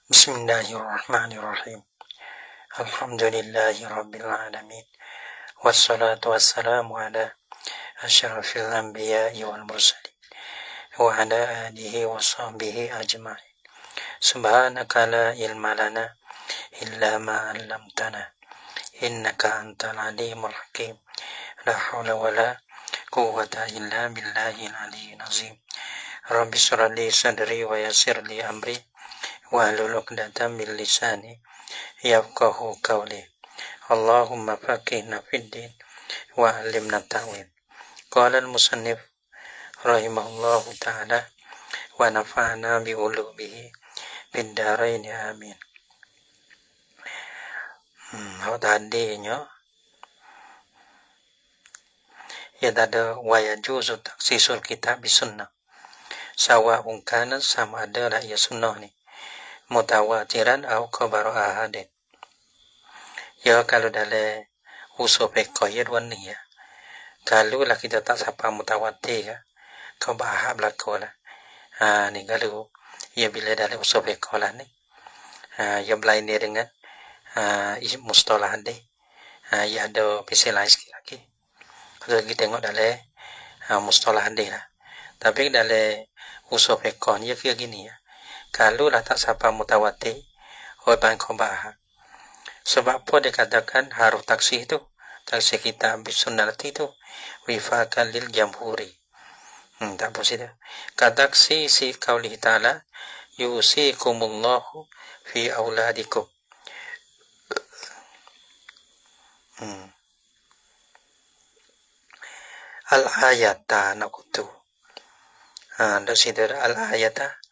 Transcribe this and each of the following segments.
Bismillahirrahmanirrahim. Alhamdulillahi rabbil alamin. Wassalatu wassalamu ala asyrafil anbiya'i wal mursalin wa ala alihi wa sahbihi ajma'in. Subhanaka la ilma lana illa ma 'allamtana innaka antal alimul hakim. La haula wala quwwata illa billahil aliyyil azim. Rabbi shrah li sadri wa yassir li amri wahlul 'uqdatam min lisani yafqahu qawli. Allahumma faqihna fid din wa 'allimna ta'wil. Qala al-musannif rahimahullahu ta'ala wa nafa'na bi ulumihi fid dharain amin. Tadinya ya ada wa yajuzu taksisul kitab bis sunnah. Sawa'un kana sama ada lah ya sunnah ni mutawatiran atau khabar ahadin. Ya kalau dalam usul fiqh ya ni ya. Kalau lah kita tak sapa mutawatir ya, khabar ahad berlaku lah. Ni kalau ya bila dalam usul fiqh lah ni. Ya berlain dia dengan mustalah hadis. Ya ada istilah sikit lagi. Kalau kita tengok dalam mustalah hadis lah. Tapi dalam usul fiqh ni ya kira gini ya. Kalau lah tak sapa mutawatir, orang khabar ahad. Sebab apa dikatakan harus taksih itu? Taksih kita bis sunnah itu wifakan lil jamhuri. Tak apa sih dia. Kataksi si qaulih ta'ala yusikumullahu fi auladikum. Al-ayata nakutu. Dari situ al-ayata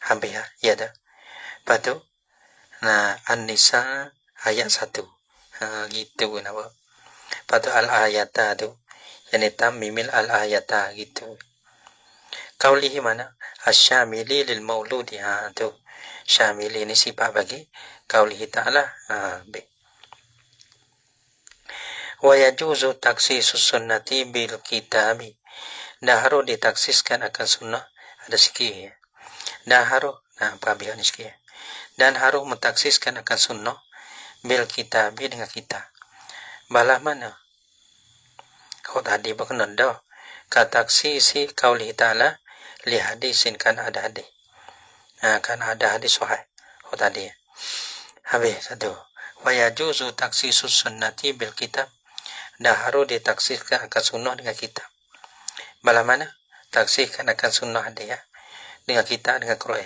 hampir ya dah. Lepas An-Nisa ayat 1. Gitu kenapa. Lepas tu al-ayata tu. Yang hitam mimil al-ayata gitu. Qaulihi mana? Asyamili lil mauludi. Tu. Syamili ni sifat bagi qaulihi ta'ala. Wa yajuzu taksisus sunnati bil kitabi. Dah harus ditaksiskan akan sunnah. Ada sikit ya. Dah harus. Perhatian ni sikit ya. Dan harus mentaksiskan akan sunnah bil kitabi dengan kita. Balah mana? Kau tadi berkenan dah. Kataksi si qaulih ta'ala li hadisin kan ada hadis. Kan ada hadis sahih. Kau tadi. Habis satu. Wa yajuzu taksisus sunnati bil kitab. Dah harus ditaksiskan akan sunnah dengan kitab. Balah mana? Taksiskan akan sunnah hadis ya. Dengan kitab dengan Quran.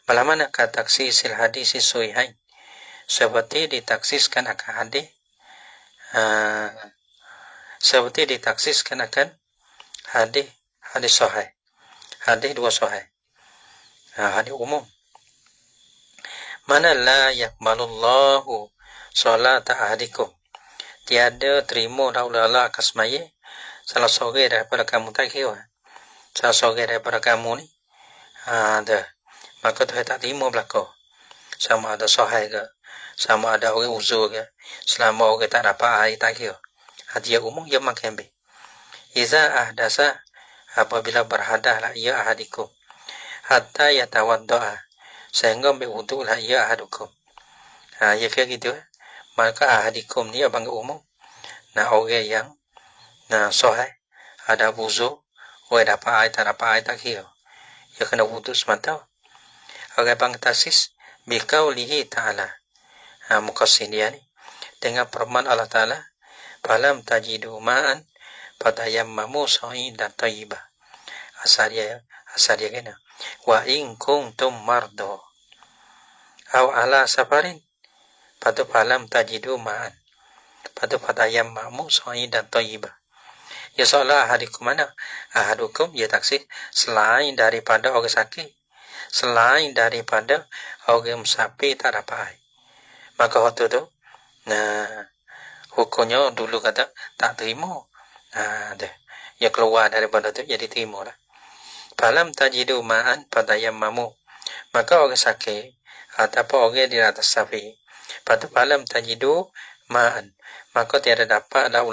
Balah mana kataksisil hadis sahihain. Seperti ditaksiskan akan hadis. Seperti ditaksiskan akan hadis sahih. Hadis dua sahih. Hadis umum. Mana la yaqbalullahu salata ahadikum. Tiada terima Allah akan semaya salah seorang daripada kamu tak kira. Salah seorang daripada kamu ni. Maka tu tak terima belakang. Sama ada sahih ke. Sama ada orang uzur ke. Selama orang tak dapat air tak kira. Dia umum ia makan ambil. Iza ahdasa apabila berhadahlah ia ahadikum. Hatta yatawadda'a. Sehingga ambil wuduklah ia ahadukum. Ya kira gitu. Maka ahadikum ni abang umum. Orang yang sahih. Ada uzur. Orang dapat air tak dapat air tak kira. Ya kena wuduk semata. Orang bang tasis. Biqaulihi ta'ala. Muqassin dia ni. Dengan firman Allah Ta'ala. Falam tajidu ma'an fatayammamu sa'idan tayyibah. Asal dia kena. Wa in kuntum mardo. Aw ala safarin. Patu falam tajidu ma'an. Patu fatayammamu sa'idan tayyibah. Ya seolah ahadikum mana? Ahadukum ya taksih selain daripada orang sakit. Selain daripada orang musafir tak dapat air. Maka waktu tu hukumnya dulu kata tak terima. Ya keluar daripada tu jadi terima lah. Falam tajidu ma'an fatayammamu. Maka orang sakit ataupun orang di atas safir. Patu falam tajidu ma'an. Maka tiada dapatlah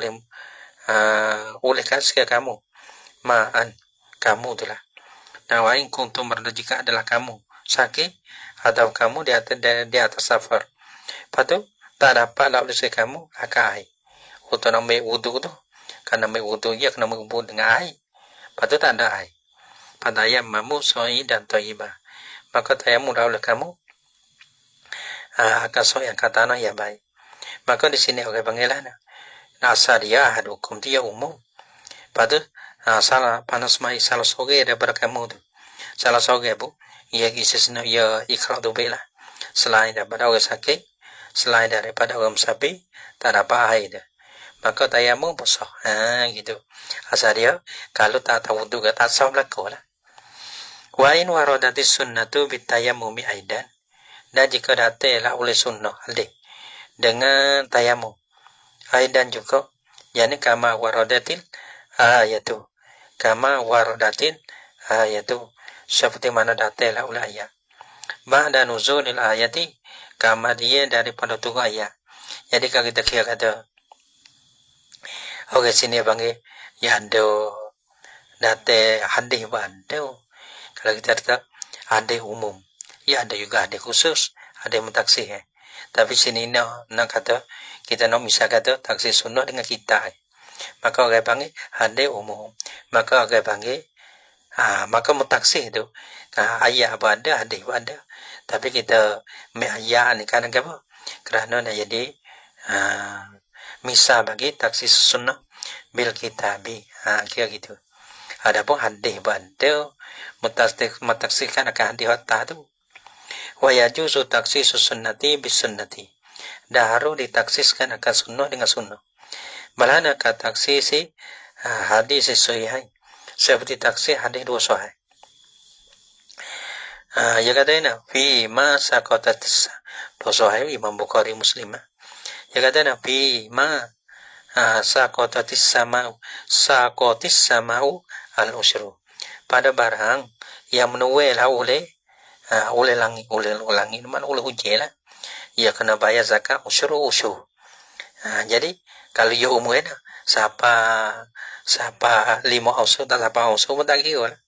oleh kasih kamu. Ma'an. Kamu tu lah. Wa in kuntum marda jika adalah kamu sakit atau kamu di atas safar. Lepas tu tak dapat lah oleh kamu akan air. Untuk nak ambil wudu tu, kena ambil wudu dia kena berhubung dengan air. Lepas tu tak ada air. Fatayammamu sa'idan thayyibah. Maka tayamum oleh kamu akan yang kata tanah yang baik. Maka di sini orang panggilan asal dia hukum dia umum. Lepas tu salah panas mai salah soge daripada kamu tu. Salah soge bu, ia kisah ia ikhlas tu bela. Selain daripada orang sakit, selain daripada orang sapi, tak dapat air dah. Maka tayamum besar. Gitu. Asal dia kalau tak tahu tu tak sah berlaku lah. Wa in waradati sunnatu bitayammumi aidan. Dan jika datanglah oleh sunnah dengan tayamum aidan juga, yakni kama waradatil ayatu. Kama waradatil ayatu. Seperti mana datanglah oleh ayat. Ba'da nuzulil ayati, kama dia daripada turun ayat. Jadi kalau kita kira kata orang sini panggil ya ada datang hadis ada. Kalau kita kata hadis umum, ya ada juga hadis khusus, ada yang mentaksir. Tapi sini nak kata kita nak misal kata taksir sunnah dengan kita. Maka orang panggil hadis umum. Maka orang panggil maka mentaksir tu ayat apa ada, hadis apa ada. Tapi kita ayat ni kan apa? Kerana nak jadi misal bagi taksir sunnah bil kitabi. Kira gitu. Adapun hadis apa ada, mentaksirkan akan hadis hatta tu. Wa yajuzu taksisu sunnati bis sunnati. Dah harus ditaksiskan akan sunnah dengan sunnah. Malah nak taksisi hadis sahih. Seperti taksir hadis dua sahih. Ya katanya fi ma saqatatis dua sahih Imam Bukhari Muslim. Ya katanya fi ma saqatatis samau al-usyru. Pada barang yang menuai lah oleh langit, mana oleh hujan lah, ia kena bayar zakat usyur. Jadi kalau ia umur ni siapa 5 usyur tak siapa usyur pun tak kira lah.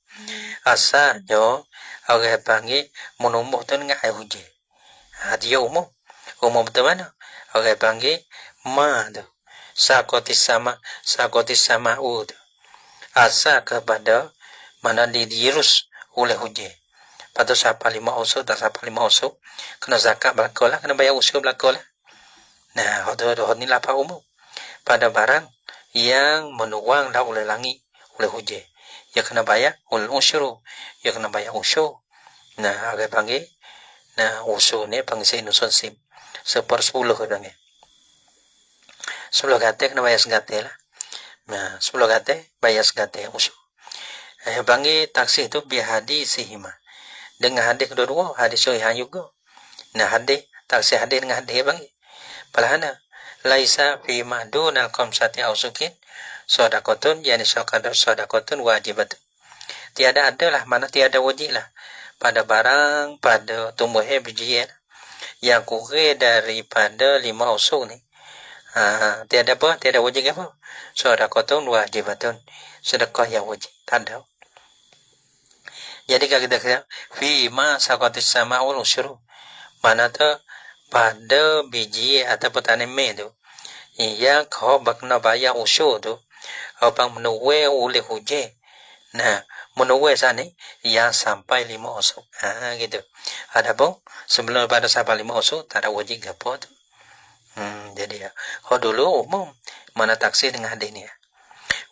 Asalnya orang panggil menumbuh tu dengan air hujan. Dia umum betul mana? Orang panggil ma tu sakotis sama tu asal kepada mana dirus oleh hujan. Lepas tu siapa 5 usul, tak siapa 5 usul, kena zakat belakang lah, kena bayar usul belakang lah. Nah, ni lapar umum. Pada barang yang menuang dah oleh langit, oleh hujan. Ia kena bayar oleh usyur. Ia kena bayar usyur. Nah, orang panggil, usyur ni panggil saya nusun sim. 1/10 orang ni. 10 kata kena bayar segatai lah. Nah, 10 kata bayar segatai usyur. Panggil taksih tu biar hadis sihima. Dengan hadis kedua-dua, hadis sahih juga. Nah, hadis taksir hadis dengan hadis bang. Palahana laisa fi madun al-khamsati ausukin sadaqatun, yani sadaqatun wajibatun. Tiada adalah, mana tiada wajib lah pada barang, pada tumbuh bijian yang kurang daripada 5 usul ni. Tiada apa? Tiada wajib apa? Sadaqatun wajibatun. Sedekah yang wajib. Tak ada. Jadi kalau kita kata fi ma saqatis sama'ul usyru, mana tu pada biji atau tanaman tu yang kau bakna bayar usyur tu apa menuai oleh hujan. Nah, menuai sana yang sampai 5 usyur. Gitu. Adapun sebelum pada sampai 5 usyur tak ada wajib apa tu. Jadi kau dulu umum mana taksir dengan hadis ni.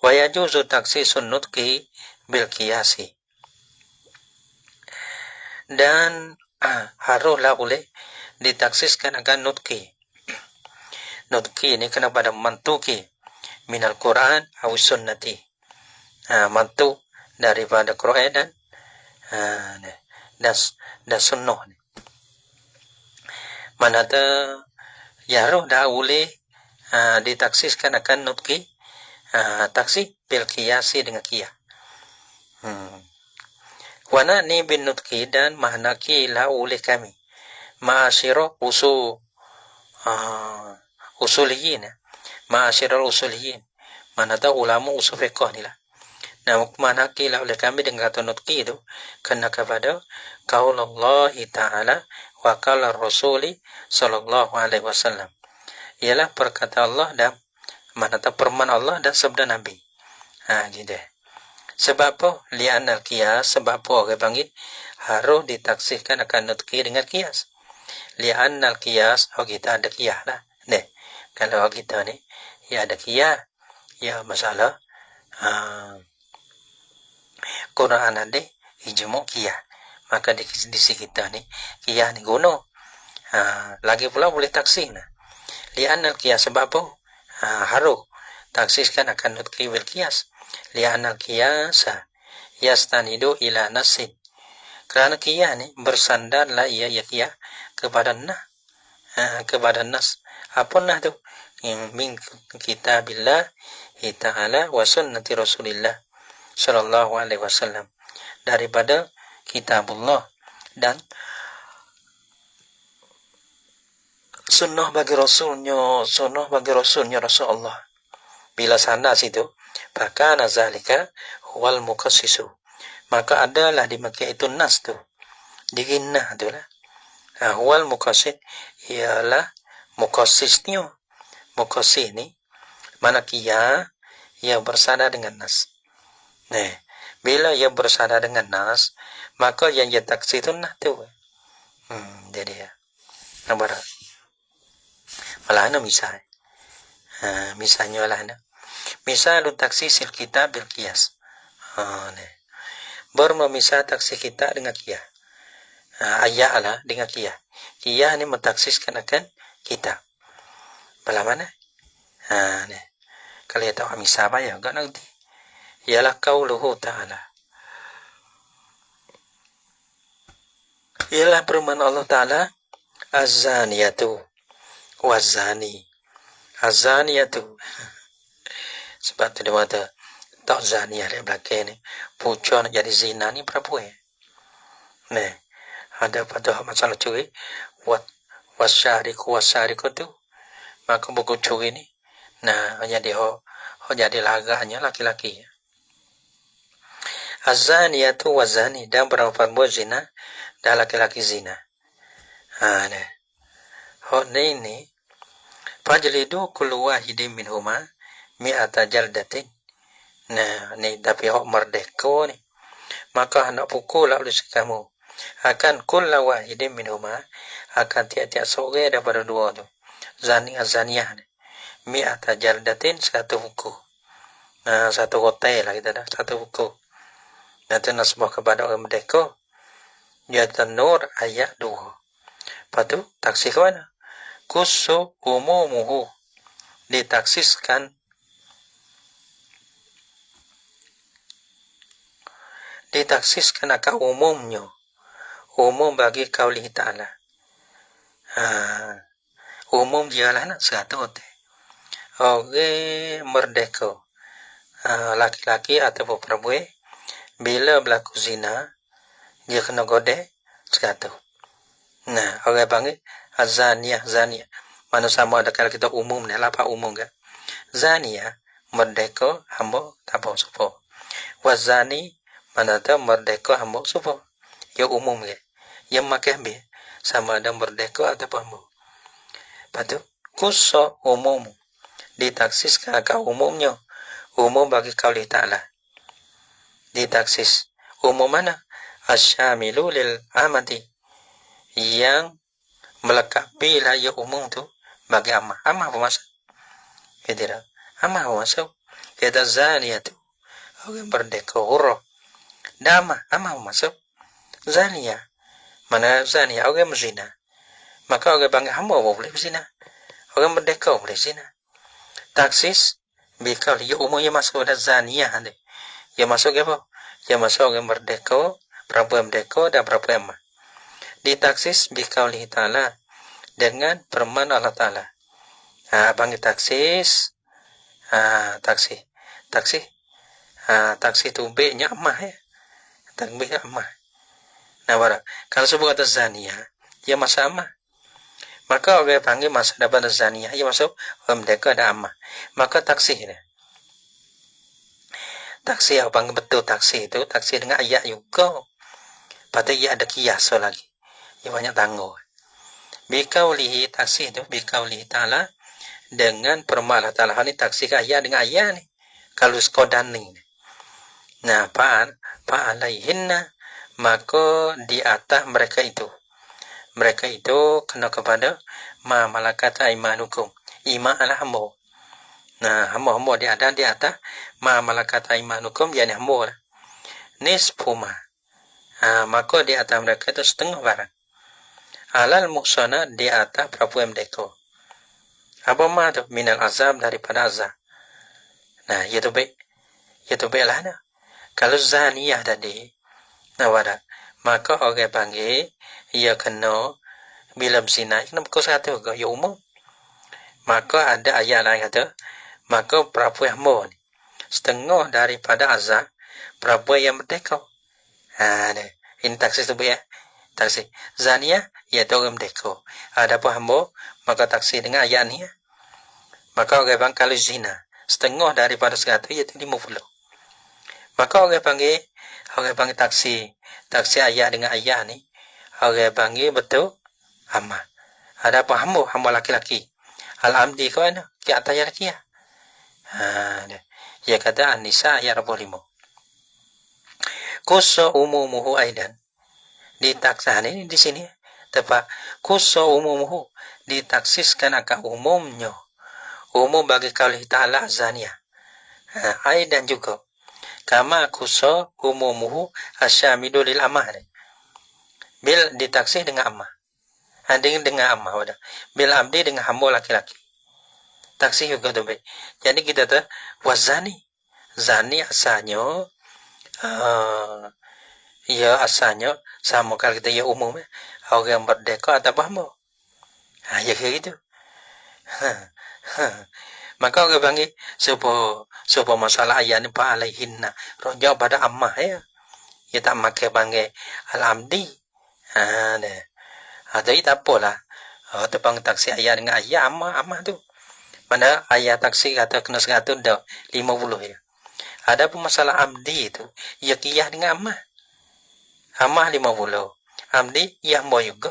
Wa yajuzu taksisun nutqi bil qiyasi. Dan haruslah boleh ditaksiskan akan nutki. Nutki ini kena pada mantuki minal Quran atau sunnati. Mantu daripada Quran dan sunnah. Mana tu ya harus dah boleh ditaksiskan akan nutki taksi bil qiyasi dengan qiyas. Wana ni bin nutki dan mahnaki la oleh kami ma'asyirah usuliyin. Ma'asyirah usuliyin, mana tahu ulama usul fiqh ni lah. Nah, hukuman hakilah oleh kami dengan kata nutqi itu kena kepada qaulullah ta'ala wa qala rasuli sallallahu alaihi wasallam. Ialah perkataan Allah dan firman Allah dan sabda Nabi. Gitu. Sebab apa? Li'anal qiyas, sebab apa orang panggil harus ditaksihkan akan nutqi dengan qiyas. Li'anal qiyas, kita ada qiyas lah. Nih, kalau kita ni ya ada qiyas, ya masalah Quran ada ijmu' qiyas. Maka di sisi kita ni qiyas ni guna. Lagi pula boleh taksih nah. Li'anal qiyas, sebab apa? Harus taksiskan akan nutqi bil qiyas. Li'anal qiyasa yastanidu ila nasin. Kerana qiyas ni bersandarlah ia qiyas kepada kepada nas. Apa nas tu? Min kitabillah ta'ala wa sunnati Rasulillah sallallahu alaihi wasallam, daripada kitabullah dan sunnah bagi rasulnya Rasulullah. Bila sana situ, maka nazalika wal muqassisu, maka adalah di Makkah itu nas tu, diginnah tu lah. Wal muqassis ialah muqassisnya. Muqassis ni mana qiyas ia bersandar dengan nas. Nah, bila ia bersandar dengan nas, maka yang ia taksir itu nas tu. Jadi ya. Nampak tak? Malah ana misal. Misalnya lah ana. Misal taksisil kitab bil qiyas. Bermemisah taksir kita dengan qiyas. Ayat lah dengan qiyas. Qiyas ni mentaksiskan akan kitab. Bala mana? Ni. Kalau ya tahu misal apa ya? Enggak nanti. Ialah qauluhu ta'ala. Ialah firman Allah Ta'ala, az-zaniyatu waz-zani. Az-zaniyatu. Sebab tu dia kata, tak zaniyah dia belakang ni. Pucuk nak jadi zina ni perempuan. Ni. Ada pada masalah curi. Wasyariku tu. Maka buku curi ni. Nah, jadi jadi laganya laki-laki. Az-zaniyatu waz-zani, dan perempuan buat zina dan laki-laki zina. Ni. Ni. Fajlidu kullu wahidin minhuma mi'ata jaldatin. Nah, ni tapi hak merdeka ni. Maka hendak pukul lah oleh kamu. Akan kullu wahidin minhuma, akan tiap-tiap seorang daripada dua tu. Zani az-zaniyah ni. Mi'ata jaldatin, satu pukul. Satu hotel lah kita dah, satu pukul. Nanti nasbah kepada orang merdeka. Yatan Nur ayat 2. Lepas tu, taksih ke mana? Kusu umumuhu. Ditaksiskan akan umumnya. Umum bagi qaulih ta'ala. Umum dialah nak satu hotel. Orang merdeka. Laki-laki ataupun perempuan. Bila berlaku zina, dia kena godek sekatu. Nah, orang panggil azaniyah. Mana sama ada kalau kita umum ni, apa umum ke? Zaniyah, merdeka, hamba, tak apa, supo. Wazani, mana tahu merdeka, hamba, supo. Ya umum ke? Yang makan be, sama ada merdeka atau hamba. Lepas tu, kusa umum. Ditaksiskan ke umumnya. Umum bagi qaulih ta'ala. Ditaksis. Umum mana? Asyamilu lil amati. Yang melengkapi lah ya umum tu bagi amah. Amah apa maksud? Tidak. Amah apa maksud? Kita zaniyah tu. Orang merdeka hurrah. Dan amah apa maksud? Zaniyah. Mana zaniyah? Orang berzina. Maka orang panggil hamba boleh berzina. Orang merdeka boleh berzina. Taksis. Bikal ya umum yang masuk ada zaniyah ni. Yang masuk apa? Yang masuk orang merdeka, perempuan merdeka dan perempuan amah. Ditaksis biqaulihi ta'ala, dengan firman Allah Ta'ala. Panggil taksis. Taksi tu B-nya amah ya. Tanbih amah. Nah, kalau sebut kata zaniyah, dia masuk amah. Maka orang panggil masuk dapat zaniyah, dia masuk orang merdeka dan amah. Maka taksih dia. taksi apa betul taksi itu taksi dengan ayat juga. Pada ia ada kias lagi. Ia banyak tangguh. Bikaulihi taksi itu bikaulihi ta'ala dengan permalah ta'ala ini taksi ayat dengan ayat nih. Kalau skodan nih. Nah, fa'alaihinna maka di atas mereka itu kena kepada ma malakat aimanukum. Ima adalah hamba. Nah, hamba dia ada di atas ma malakat aimanukum yani hamba. Nisfuma. Maka di atas mereka itu setengah barang. Alal muksana di atas perempuan mereka. Apa maksud minal azab daripada azab. Nah, itu baik. Itu baiklah. Nah. Kalau zaniyah tadi, nah wadah. Maka orang panggil, ia kena bilam sinai. Kenapa kau satu ke? Ya umum. Maka ada ayat lain kata, maka perempuan hamba ni. Setengah daripada azab, perempuan yang merdeka. Ini taksi tu baik. Taksi. Zaniyah, iaitu orang merdeka. Ada pun hamba, maka taksi dengan ayat ni. Maka orang panggil kalau zina, setengah daripada 100 iaitu 50. Maka orang panggil taksi ayat dengan ayat ni, orang panggil betul amma. Ada apa hamba laki-laki. Al-amdi kau ana, ki atas ayat laki ya. Dia kata An-Nisa ayat 45. Kusa umumuhu aidan. Di taksaan ini di sini tepat kusa umumuhu ditaksiskan akan umumnya. Umum bagi kaul ta'ala zaniyah. Aidan juga kama kusa umumuhu asyamidu lil amah. Bil ditaksih dengan amah. Dengan amah wadah. Bil abdi dengan hamba laki-laki. Taksih juga tu baik. Jadi kita tu wazani. Zani asalnya ya asalnya sama kalau kita ya umum orang merdeka atau hamba. Ya kayak gitu. Maka orang panggil sebuah masalah ayat ni fa'alaihinna rojak pada ammah ya. Ia tak makai panggil al-amdi. Jadi tak apalah. Tepang taksi ayat dengan ayat ammah tu. Mana ayat taksi kata kena 100 dah 50 ya. Ada pun masalah amdi itu. Ia kiyah dengan ammah. Ammah 50. Amdi ia hamba juga.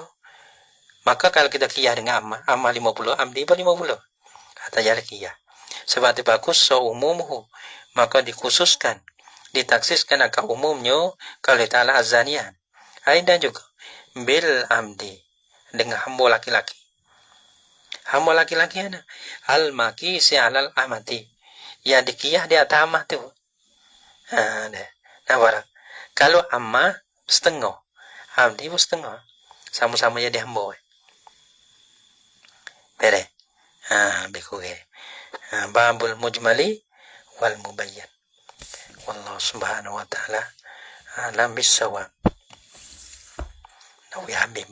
Maka kalau kita kiyah dengan ammah 50, amdi pun 50. Kata jarak kiyah. Sebab itu bagus umumuhu. Maka dikhususkan. Ditaksiskan akan umumnya. Kalau ta'ala azaniyah. Aidan juga. Bil amdi. Dengan hamba laki-laki. Hamba laki-laki ada. Al-maki si'alal amati. Yang dikiyah di atas ammah tu. Nah, kalau ammah setengah. Amdi pun setengah. Sama-sama jadi hamba. Bere. Bikuge. Babul mujmali wal mubayyan. Wallahu subhanahu wa ta'ala alam bisawab. Nawi habib